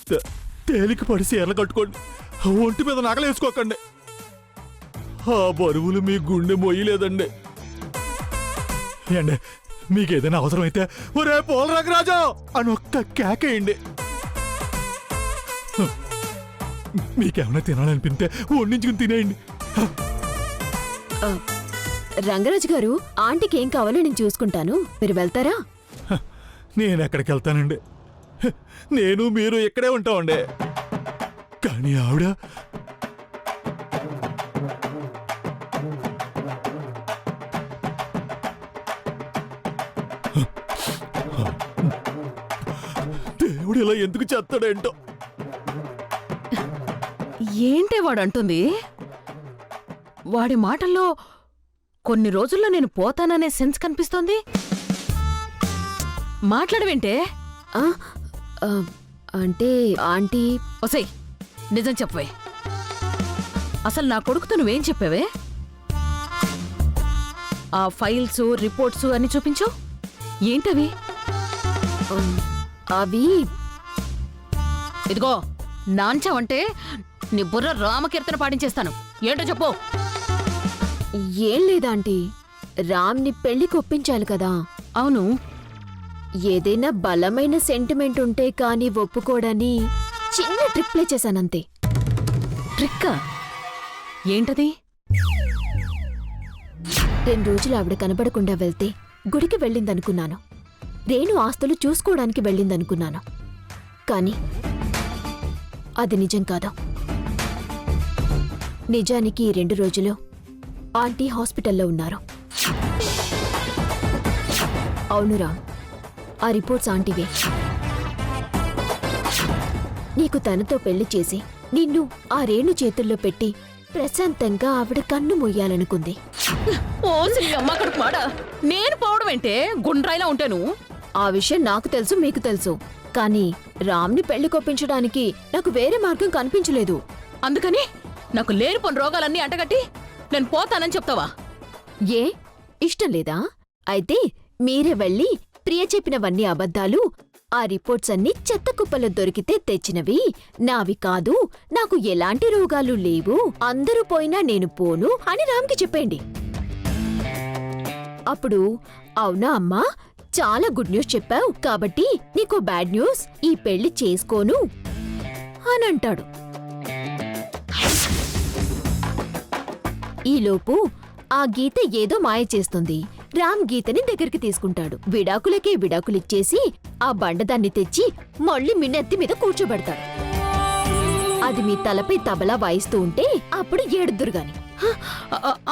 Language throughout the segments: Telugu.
తేలిక పడి చీరలు కట్టుకోండి, ఒంటి మీద నగలు వేసుకోకండి. ఆ బరువులు మీ గుండె మొయ్యలేదండి. ఏండి, మీకేదైనా అవసరమైతే ఒరే పోలరాజు అని ఒక్క కేకేయండి. మీకేమైనా తినాలనిపిస్తే వండించుకుని తినేయండి. రంగరాజు గారు, ఆంటీకి ఏం కావాలో నేను చూసుకుంటాను, మీరు వెళ్తారా? నేను ఎక్కడికి వెళ్తానండి, నేను మీరు ఇక్కడే ఉంటామండి. కానీ ఆవిడ దేవుడు ఇలా ఎందుకు చేస్తాడేంటో. ఏంటే వాడంటుంది? వాడి మాటల్లో కొన్ని రోజుల్లో నేను పోతాననే సెన్స్ కనిపిస్తోంది. మాట్లాడవేంటే? ఆ, ఆ, అంటే ఆంటీ. ఒసేయ్, నిజం చెప్పవే. అసలు నా కొడుకుతో నువ్వేం చెప్పావే? ఆ ఫైల్స్, రిపోర్ట్స్ అన్ని చూపించు. ఏంటవి? అవి ఇదిగో, నాంచావంటే నీ బుర్ర రామకీర్తన పాటించేస్తాను. ఏంటో చెప్పు. ఏం లేదాంటీ, రామ్ని పెళ్లికి ఒప్పించాలి కదా. అవును. ఏదైనా బలమైన సెంటిమెంట్ ఉంటే కానీ ఒప్పుకోడని చిన్న ట్రిక్ ప్లే చేశానంతే. ట్రిక్కా? ఏంటది? 2 రోజులు ఆవిడ కనబడకుండా వెళ్తే గుడికి వెళ్ళిందనుకున్నాను. రేణు ఆస్తులు చూసుకోవడానికి వెళ్ళిందనుకున్నాను. కానీ అది నిజం కాదు. నిజానికి ఈ 2 రోజులు ఆంటీ హాస్పిటల్లో ఉన్నారు. అవునురా, ఆ రిపోర్ట్స్ ఆంటీవే. నీకు తనతో పెళ్లి చేసి నిన్ను ఆ రేణు చేతుల్లో పెట్టి ప్రశాంతంగా ఆవిడ కన్ను మొయ్యాలనుకుంది. నేను పోవడం ఏంటే? గుండ్రాయిలా ఉంటాను. ఆ విషయం నాకు తెలుసు, మీకు తెలుసు. కానీ రామ్ని పెళ్లి కొప్పించడానికి నాకు వేరే మార్గం కనిపించలేదు. అందుకని నాకు లేనిపోని రోగాలన్నీ అంటగట్టి నేను పోతానని చెప్తావా? ఏ ఇష్టం లేదా? అయితే మీరే వెళ్ళి ప్రియ చెప్పినవన్నీ అబద్ధాలు, ఆ రిపోర్ట్స్ అన్నీ చెత్త కుప్పలో దొరికితే తెచ్చినవి, నావి కాదు, నాకు ఎలాంటి రోగాలు లేవు, అందరూ పోయినా నేను పోను అని రామ్కి చెప్పండి. అప్పుడు అవునా అమ్మా, చాలా గుడ్ న్యూస్ చెప్పావు, కాబట్టి నీకో బ్యాడ్ న్యూస్, ఈ పెళ్లి చేసుకోను అని అంటాడు. ఈలోపు ఆ గీత ఏదో మాయ చేస్తుంది. రామ్ గీతని దగ్గరికి తీసుకుంటాడు. విడాకులకే విడాకులిచ్చేసి ఆ బండదాన్ని తెచ్చి మళ్ళీ మిన్నెత్తి మీద కూర్చోబెడతాడు. అది మీ తలపై తబలా వాయిస్తూ ఉంటే అప్పుడు ఏడుద్దురుగాని.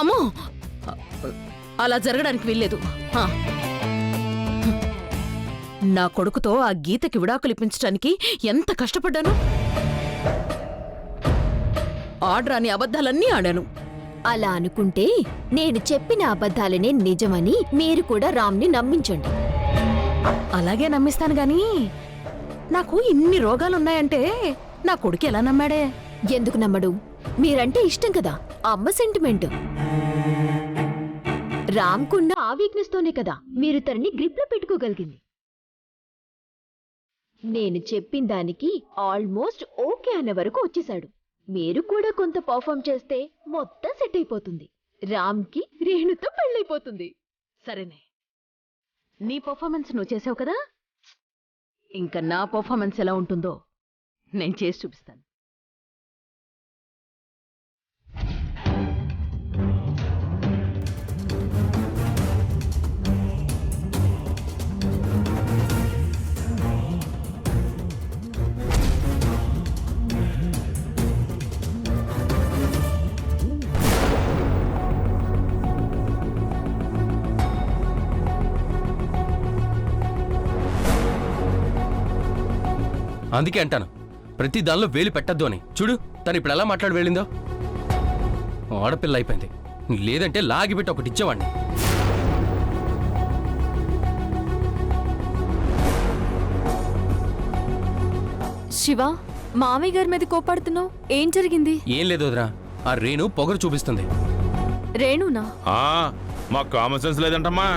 అమ్మో, అలా జరగడానికి వీల్లేదు. నా కొడుకుతో ఆ గీతకి విడాకులు ఇప్పించడానికి ఎంత కష్టపడ్డాను. ఆర్డర్ అని అబద్ధాలన్నీ ఆడాను. అలా అనుకుంటే నేను చెప్పిన అబద్ధాలనే నిజమని మీరు కూడా రామ్ని నమ్మించండి. అలాగే నమ్మిస్తాను గాని నాకు ఇన్ని రోగాలున్నాయంటే నా కొడుకు ఎలా నమ్మాడే? ఎందుకు నమ్మడు? మీరంటే ఇష్టం కదా, అమ్మ సెంటిమెంట్. రామ్కున్న ఆ వీక్నెస్ తోనే కదా మీరు తనని గ్రిప్లో పెట్టుకోగలిగింది. నేను చెప్పిన దానికి ఆల్మోస్ట్ ఓకే అనే వరకు వచ్చేశాడు. మీరు కూడా కొంత పర్ఫామ్ చేస్తే మొత్తం సెట్ అయిపోతుంది. రామ్కి రేణుతో పెళ్ళైపోతుంది. సరేనే, నీ పర్ఫార్మెన్స్ నువ్వు చేసావు కదా, ఇంకా నా పర్ఫార్మెన్స్ ఎలా ఉంటుందో నేను చేసి చూపిస్తాను. అందుకే అంటాను, ప్రతి దానిలో వేలు పెట్టద్దు అని. చూడు, తను ఇప్పుడు ఎలా మాట్లాడి వెళ్ళిందో. ఆడపిల్ల అయిపోయింది, లేదంటే లాగిపెట్టి ఒకటి ఇచ్చేవాడిని. శివ, మామయ్య గారి మీద కోపాడుతున్నావు, ఏం జరిగింది? ఏం లేదు వదినా, ఆ రేణు పొగరు చూపిస్తుంది. రేణునా? మాకు కామన్ సెన్స్ లేదంటమ్మా.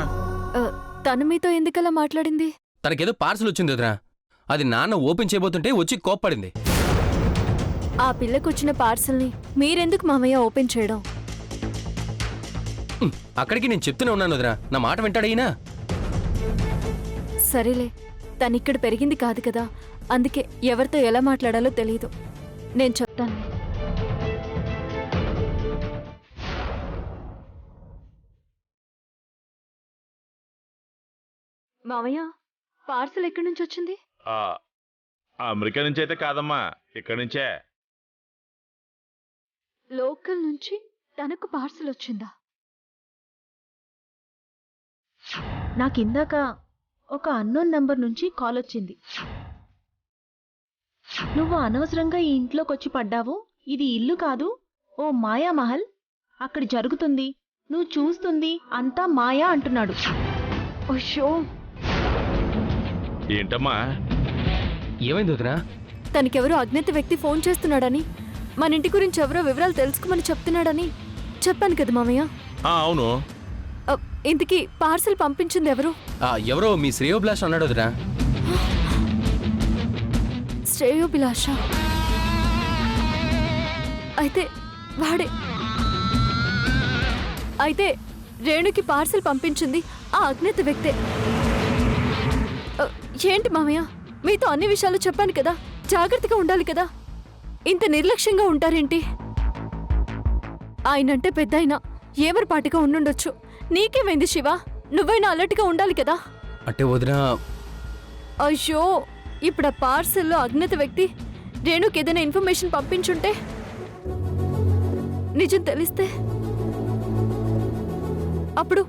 తను మీతో ఎందుకలా మాట్లాడింది? తనకేదో పార్సల్ వచ్చింది వదినా, అది నాన్న ఓపెన్ చేయబోతుంటే వచ్చి కోప్పడింది. ఆ పిల్లకొచ్చిన పార్సల్ని మీరెందుకు మామయ్య ఓపెన్ చేయడం? అక్కడికి నేను చెప్తూనే ఉన్నాను వదినా, నా మాట వింటాడైనా. సరేలే, తనిక్కడ పెరిగింది కాదు కదా, అందుకే ఎవరితో ఎలా మాట్లాడాలో తెలీదు. నేను చెప్తాను. మామయ్య, పార్సల్ ఎక్కడి నుంచి వచ్చింది? ఆ, అమెరికా నుంచి అయితే కాదమ్మా, ఇక్కడి నుంచే. లోకల్ నుంచి తనకు పార్సల్ వచ్చిందా? నాకిందాక ఒక అన్నోన్ నంబర్ నుంచి కాల్ వచ్చింది. నువ్వు అనవసరంగా ఈ ఇంట్లోకొచ్చి పడ్డావు. ఇది ఇల్లు కాదు, ఓ మాయామహల్. అక్కడి జరుగుతుంది, నువ్వు చూస్తుంది అంతా మాయా అంటున్నాడు. అయ్యో, ఏంటమ్మా? ఏమైంది వదినా? తనకెవరో అజ్ఞాత వ్యక్తి ఫోన్ చేస్తున్నాడని, మన ఇంటి గురించి ఎవరో వివరాలు తెలుసుకోమని చెప్తున్నాడని చెప్పాను కదా మామయ్య. అవును. ఇంతకీ పార్సల్ పంపించింది ఎవరు? ఎవరో మీ శ్రేయోభిలాష్ అన్నాడు వదినా. శ్రేయోభిలాష? అయితే వాడే. అయితే రేణుకి పార్సల్ పంపించింది ఆ అజ్ఞాత వ్యక్తే. ఏంటి మామయ్య, మీతో అన్ని విషయాలు చెప్పాను కదా, జాగ్రత్తగా ఉండాలి కదా, ఇంత నిర్లక్ష్యంగా ఉంటారేంటి? ఆయనంటే పెద్దాయన ఏమరపాటిగా ఉండుండొచ్చు. నీకేమైంది శివ? నువ్వైనా అలర్ట్గా ఉండాలి కదా. అంటే వదినా, అయ్యో, ఇప్పుడు ఆ పార్సల్లో అజ్ఞాత వ్యక్తి రేణుకి ఏదైనా ఇన్ఫర్మేషన్ పంపించుంటే, నిజం తెలిస్తే అప్పుడు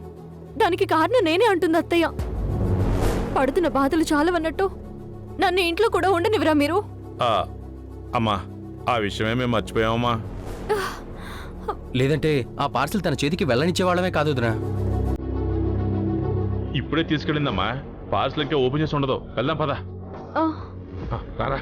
దానికి కారణం నేనే అంటుంది అత్తయ్య. పడుతున్న బాధలు చాలవన్నట్టు నన్ను ఇంట్లో కూడా ఉండనివ్వరా మీరు? అమ్మా, ఆ విషయమే మేము మర్చిపోయామమ్మా. లేదంటే ఆ పార్సల్ తన చేతికి వెళ్ళనిచ్చేవాళ్ళమే కాదు వదినా. ఇప్పుడే తీసుకెళ్ళిందమ్మా, పార్సల్ ఇంకా ఓపెన్ చేసి ఉండదు. వెళ్దాం పద. రారా.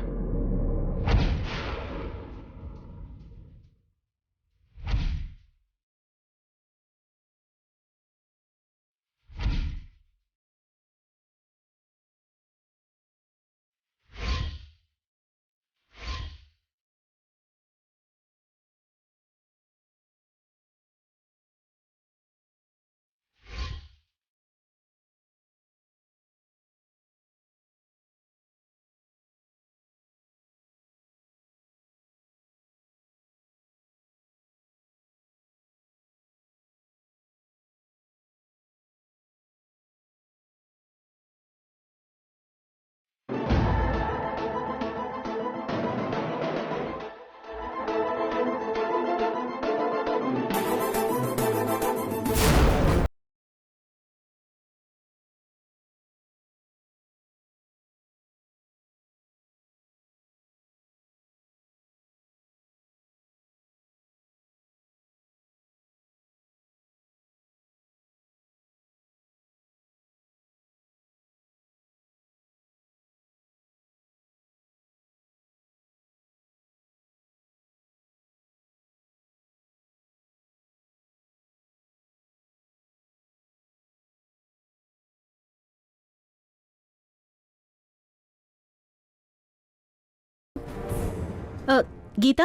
గీత,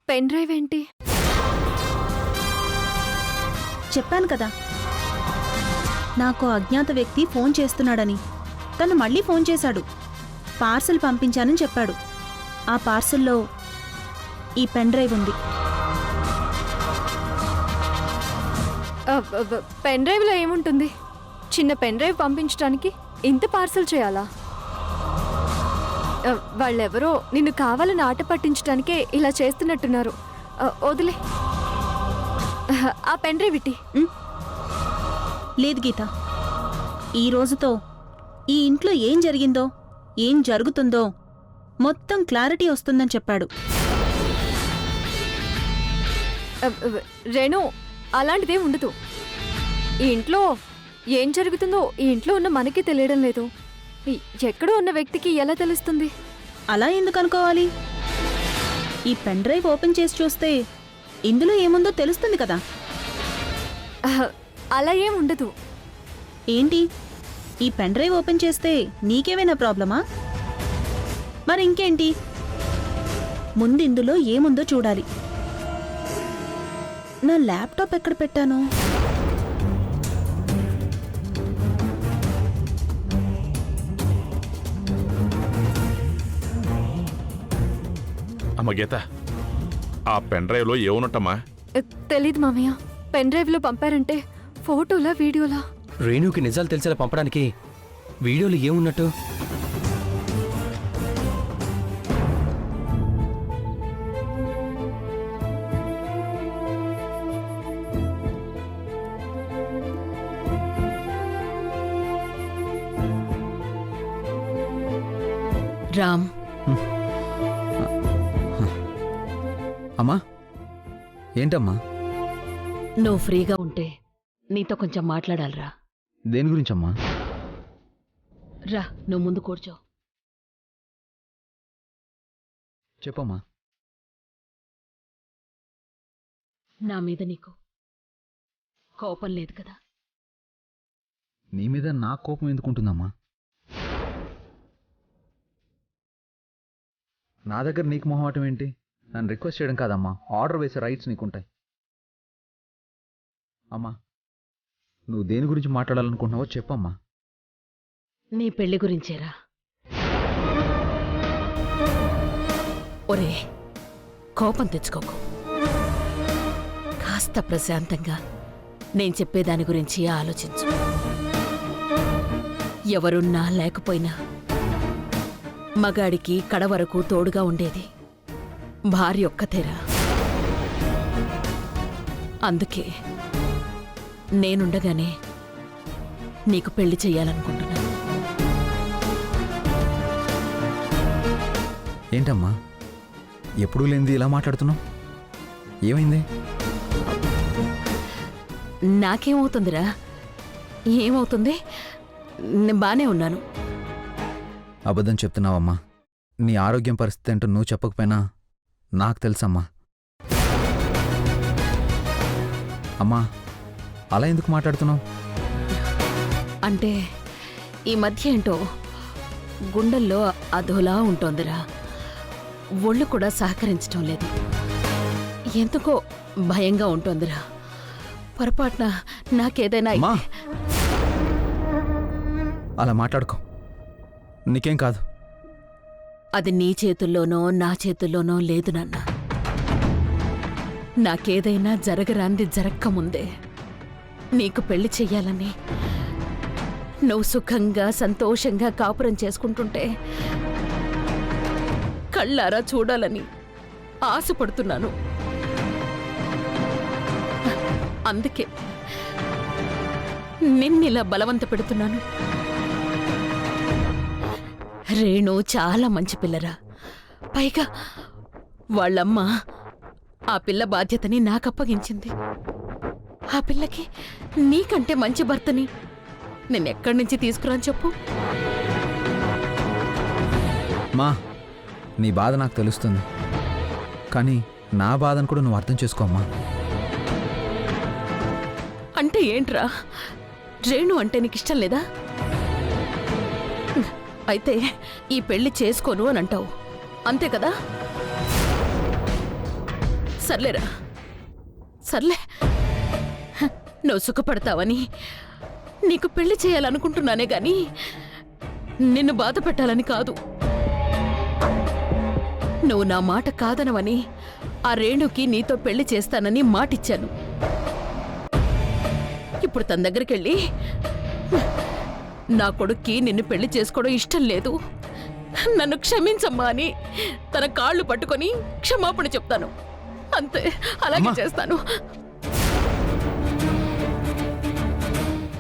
పెన్ డ్రైవ్ ఏంటి? చెప్పాను కదా, నాకు అజ్ఞాత వ్యక్తి ఫోన్ చేస్తున్నాడని. తను మళ్ళీ ఫోన్ చేశాడు. పార్సల్ పంపించానని చెప్పాడు. ఆ పార్సల్లో ఈ పెన్ డ్రైవ్ ఉంది. పెన్ డ్రైవ్లో ఏముంటుంది? చిన్న పెన్ డ్రైవ్ పంపించడానికి ఇంత పార్సల్ చేయాలా? వాళ్ళెవరో నిన్ను కావాలని ఆట పట్టించడానికే ఇలా చేస్తున్నట్టున్నారు. వదిలే, ఆ పెన్ డ్రైవ్ ఇట్టి. లేదు గీత, ఈ రోజుతో ఈ ఇంట్లో ఏం జరిగిందో, ఏం జరుగుతుందో మొత్తం క్లారిటీ వస్తుందని చెప్పాడు. రేణు, అలాంటిదే ఉండదు. ఈ ఇంట్లో ఏం జరుగుతుందో ఈ ఇంట్లో ఉన్న మనకి తెలియడం లేదు. ఎక్కడో ఉన్న వ్యక్తికి ఎలా తెలుస్తుంది? అలా ఎందుకు అనుకోవాలి? ఈ పెన్ డ్రైవ్ ఓపెన్ చేసి చూస్తే ఇందులో ఏముందో తెలుస్తుంది కదా. అలా ఏం ఉండదు. ఏంటి? ఈ పెన్ డ్రైవ్ ఓపెన్ చేస్తే నీకేమైనా ప్రాబ్లమా? మరి ఇంకేంటి? ముందు ఇందులో ఏముందో చూడాలి. నా ల్యాప్టాప్ ఎక్కడ పెట్టాను? అమ్మ గీత, ఆ పెన్ డ్రైవ్లో ఏమున్నట్టమ్మా? తెలీదు మామయ్య. పెన్ డ్రైవ్లో పంపారంటే ఫోటోలా వీడియోలా? రేణుకి నిజాలు తెలిసేలా పంపడానికి వీడియోలు ఏమున్నట్టు? రామ్, అమ్మా, ఏంటమ్మా? నువ్వు ఫ్రీగా ఉంటే నీతో కొంచెం మాట్లాడాలిరా. దేని గురించమ్మా? రా, నువ్వు ముందు కూర్చో. చెప్పమ్మా. నా మీద నీకు కోపం లేదు కదా? నీ మీద నా కోపం ఎందుకుంటుందమ్మా? నా దగ్గర నీకు మొహమాటం ఏంటి? నన్ను రిక్వెస్ట్ చేయడం కాదమ్మా, ఆర్డర్ వేసే రైట్స్ నీకుంటాయి. అమ్మా, నువ్వు దేని గురించి మాట్లాడాలనుకుంటున్నావో చెప్పమ్మా. నీ పెళ్లి గురించేరా. ఒరే, కోపం తెచ్చుకోకు. కాస్త ప్రశాంతంగా నేను చెప్పేదాని గురించి ఆలోచించు. ఎవరున్నా లేకపోయినా మగాడికి కడవరకు తోడుగా ఉండేది భార్య ఒక్కతేరా. అందుకే నేనుండగానే నీకు పెళ్లి చెయ్యాలనుకుంటున్నాను. ఏంటమ్మా, ఎప్పుడూ లేనిది ఇలా మాట్లాడుతున్నావు? ఏమైంది? నాకేమవుతుందిరా? ఏమవుతుంది? నేను బానే ఉన్నాను. అబద్ధం చెప్తున్నావమ్మా. నీ ఆరోగ్యం పరిస్థితి ఏంటో నువ్వు చెప్పకపోయినా నాకు తెలుసమ్మా. అమ్మా, అలా ఎందుకు మాట్లాడుతున్నావు? అంటే ఈ మధ్య ఏంటో గుండెల్లో అదోలా ఉంటోందిరా. ఒళ్ళు కూడా సహకరించటం లేదు. ఎందుకో భయంగా ఉంటోందిరా. పొరపాటున నాకేదైనా అమ్మా, అలా మాట్లాడుకో, నీకేం కాదు. అది నీ చేతుల్లోనో నా చేతుల్లోనో లేదు నాన్న. నాకేదైనా జరగరాంది జరక్కముందే నీకు పెళ్లి చెయ్యాలని, నువ్వు సుఖంగా సంతోషంగా కాపురం చేసుకుంటుంటే కళ్ళారా చూడాలని ఆశపడుతున్నాను. అందుకే నిన్నిలా బలవంత పెడుతున్నాను. రేణు చాలా మంచి పిల్లరా. పైగా వాళ్ళమ్మ ఆ పిల్ల బాధ్యతని నాకప్పగించింది. ఆ పిల్లకి నీకంటే మంచి భర్తని నేనెక్కడి నుంచి తీసుకురాని చెప్పు. మా, నీ బాధ నాకు తెలుస్తుంది, కానీ నా బాధను కూడా నువ్వు అర్థం చేసుకోమ్మా. అంటే ఏంట్రా? రేణు అంటే నీకు ఇష్టం లేదా? అయితే ఈ పెళ్లి చేసుకోను అని అంటావు, అంతే కదా? సర్లేరా, సర్లే. నువ్వు సుఖపడతావని నీకు పెళ్లి చేయాలనుకుంటున్నానే గాని నిన్ను బాధ పెట్టాలని కాదు. నువ్వు నా మాట కాదనవని ఆ రేణుకి నీతో పెళ్లి చేస్తానని మాటిచ్చాను. ఇప్పుడు తన దగ్గరికెళ్ళి నా కొడుక్కి నిన్ను పెళ్లి చేసుకోవడం ఇష్టం లేదు, నన్ను క్షమించమ్మా అని తన కాళ్ళు పట్టుకొని క్షమాపణ చెప్తాను. అంతే, అలాగే అమ్మా. చేస్తాను.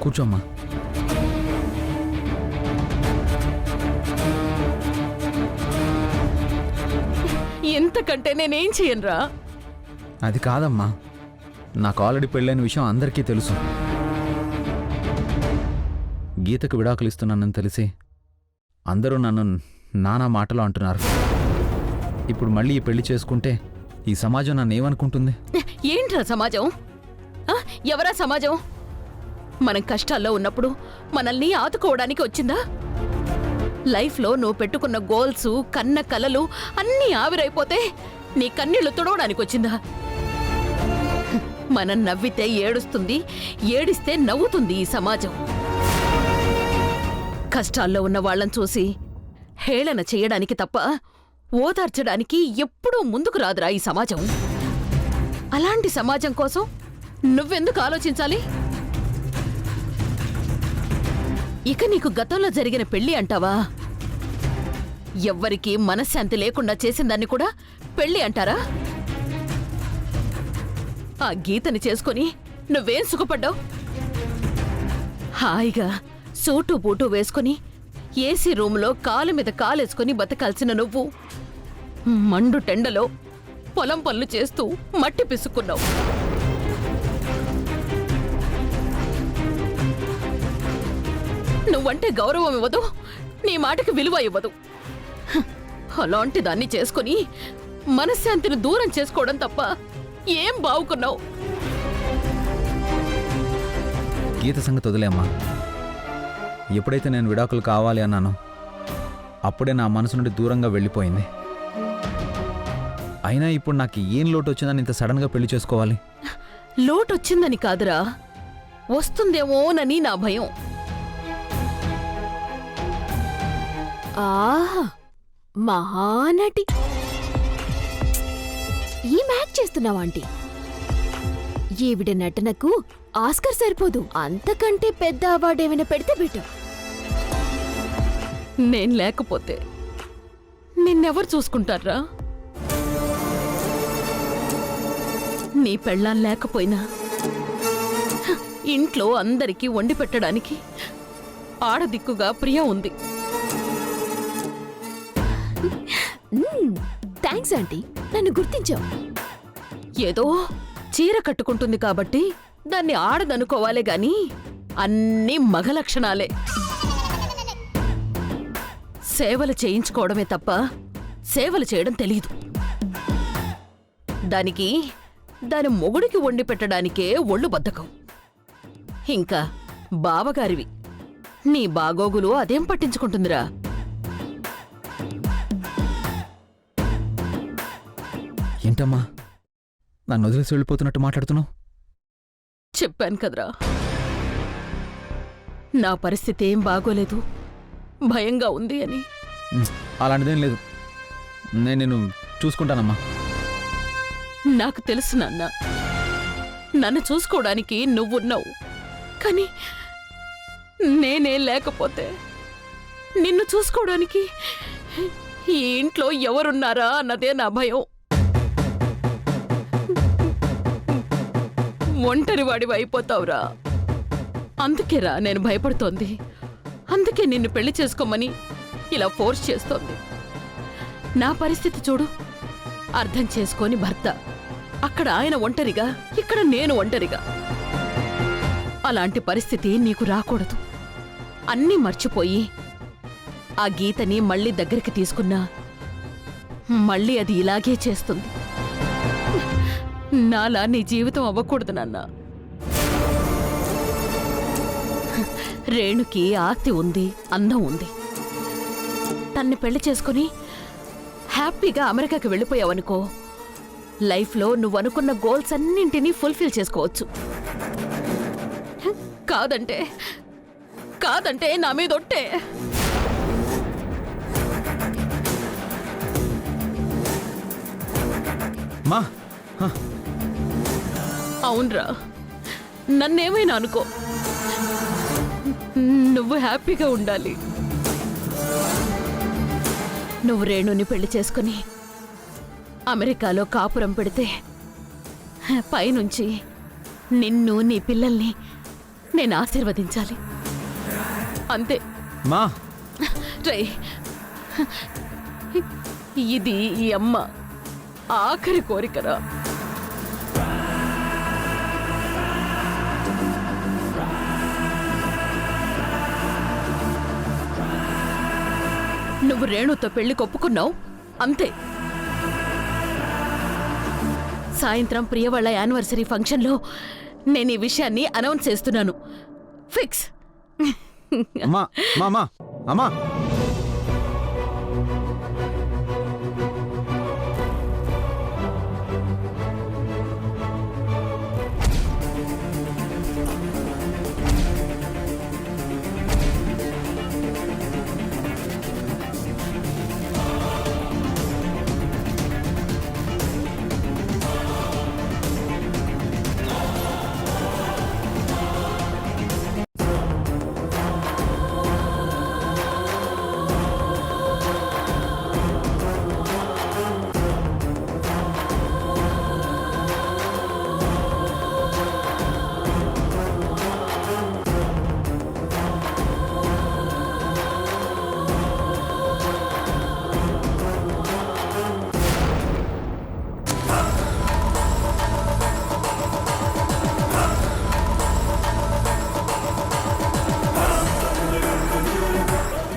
కూర్చోమ్మా. ఎంతకంటే నేనేం చేయనురా? అది కాదమ్మా, నాకు ఆల్రెడీ పెళ్ళైన విషయం అందరికీ తెలుసు. గీతకు విడాకులు ఇస్తున్నానని తెలిసి అందరూ నన్ను నానా మాటలు అంటున్నారు. ఇప్పుడు మళ్ళీ ఈ పెళ్లి చేసుకుంటే ఈ సమాజం నన్ను ఏమనుకుంటుంది? ఏంట్రా సమాజం? ఎవరా సమాజం? మనం కష్టాల్లో ఉన్నప్పుడు మనల్ని ఆదుకోవడానికి వచ్చిందా? లైఫ్లో నువ్వు పెట్టుకున్న గోల్స్, కన్న కలలు అన్నీ ఆవిరైపోతే నీ కన్నీళ్లు తుడవడానికి వచ్చిందా? మనం నవ్వితే ఏడుస్తుంది, ఏడిస్తే నవ్వుతుంది ఈ సమాజం. కష్టాల్లో ఉన్న వాళ్ళని చూసి హేళన చేయడానికి తప్ప ఓదార్చడానికి ఎప్పుడూ ముందుకు రాదురా ఈ సమాజం. అలాంటి సమాజం కోసం నువ్వెందుకు ఆలోచించాలి? ఇక నీకు గతంలో జరిగిన పెళ్లి అంటావా? ఎవ్వరికీ మనశ్శాంతి లేకుండా చేసిందాన్ని కూడా పెళ్లి అంటారా? ఆ గీతని చేసుకొని నువ్వేం సుఖపడ్డావు? హాయిగా సూటు బూటు వేసుకుని ఏసీ రూములో కాలు మీద కాలేసుకుని బతకాల్సిన నువ్వు మండు టెండలో పొలం పనులు చేస్తూ మట్టి పిసుక్కున్నావు. నువ్వంటే గౌరవం ఇవ్వదు, నీ మాటకి విలువ ఇవ్వదు. అలాంటి దాన్ని చేసుకుని మనశ్శాంతిని దూరం చేసుకోవడం తప్ప ఏం బావుకున్నావు? గీత సంగతి వదిలేమ్మా. ఎప్పుడైతే నేను విడాకులు కావాలి అన్నానో అప్పుడే నా మనసు నుండి దూరంగా వెళ్ళిపోయింది. అయినా ఇప్పుడు నాకు ఏం లోటు వచ్చిందని ఇంత సడన్గా పెళ్లి చేసుకోవాలి? లోటొచ్చిందని కాదురా, వస్తుందేమోనని నా భయం. ఆహా, మహానటి. ఈ మ్యాచ్ చేస్తున్నావా ఆంటీ? ఈవిడ నటనకు ఆస్కర్ సరిపోదు, అంతకంటే పెద్ద అవార్డు ఏమైనా పెడితే బెటర్. నేను లేకపోతే నిన్నెవరు చూసుకుంటారా? నీ పెళ్ళాం లేకపోయినా ఇంట్లో అందరికీ వండి పెట్టడానికి ఆడదిక్కుగా ప్రియ ఉంది. థ్యాంక్స్ ఆంటీ, నన్ను గుర్తించావు. ఏదో చీర కట్టుకుంటుంది కాబట్టి దాన్ని ఆడదనుకోవాలే గాని అన్నీ మగ లక్షణాలే. సేవలు చేయించుకోవడమే తప్ప సేవలు చేయడం తెలీదు. దానికి దాని మొగుడికి వండి పెట్టడానికే ఒళ్ళు బద్ధకం. ఇంకా బావగారివి నీ బాగోగులు అదేం పట్టించుకుంటుందిరా? ఏంటమ్మా నన్ను వదిలేసి వెళ్ళిపోతున్నట్టు మాట్లాడుతున్నావు? చెప్పాను కదరా, నా పరిస్థితి ఏం బాగోలేదు, భయంగా ఉంది అని. అలాంటిదేం లేదు, నేను నిన్ను చూసుకుంటానమ్మా. నాకు తెలుసు నాన్న, నన్ను చూసుకోవడానికి నువ్వున్నావు. కానీ నేనే లేకపోతే నిన్ను చూసుకోవడానికి ఈ ఇంట్లో ఎవరున్నారా అన్నదే నా భయం. ఒంటరివాడివి అయిపోతావురా. అందుకేరా నేను భయపడుతోంది. అందుకే నిన్ను పెళ్లి చేసుకోమని ఇలా ఫోర్స్ చేస్తోంది. నా పరిస్థితి చూడు, అర్థం చేసుకొని భర్త, అక్కడ ఆయన ఒంటరిగా, ఇక్కడ నేను ఒంటరిగా. అలాంటి పరిస్థితి నీకు రాకూడదు. అన్నీ మర్చిపోయి ఆ గీతని మళ్ళీ దగ్గరికి తీసుకున్నా మళ్ళీ అది ఇలాగే చేస్తుంది. నాలా నీ జీవితం అవ్వకూడదు నాన్న. రేణుకి ఆస్తి ఉంది, అందం ఉంది. తన్ని పెళ్లి చేసుకుని హ్యాపీగా అమెరికాకి వెళ్ళిపోయావనుకో, లైఫ్లో నువ్వనుకున్న గోల్స్ అన్నింటినీ ఫుల్ఫిల్ చేసుకోవచ్చు. కాదంటే నా మీద ఒట్టే. మా అవునరా, నన్నేమైనా అనుకో, నువ్వు హ్యాపీగా ఉండాలి. నువ్వు రేణుని పెళ్లి చేసుకుని అమెరికాలో కాపురం పెడితే పైనుంచి నిన్ను, నీ పిల్లల్ని నేను ఆశీర్వదించాలి. అంతే. మా రే, ఇది ఈ అమ్మ ఆఖరి కోరికరా. నువ్వు రేణుతో పెళ్లి కొప్పుకున్నావు, అంతే. సాయంత్రం ప్రియ వాళ్ళ యానివర్సరీ ఫంక్షన్లో నేను ఈ విషయాన్ని అనౌన్స్ చేస్తున్నాను. ఫిక్స్. అమ్మా అమ్మా అమ్మా అమ్మా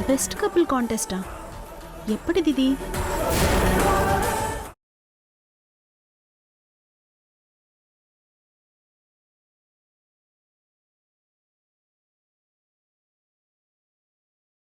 బెస్ట్ కపుల్ కాంటెస్టా? ఎప్పటిది?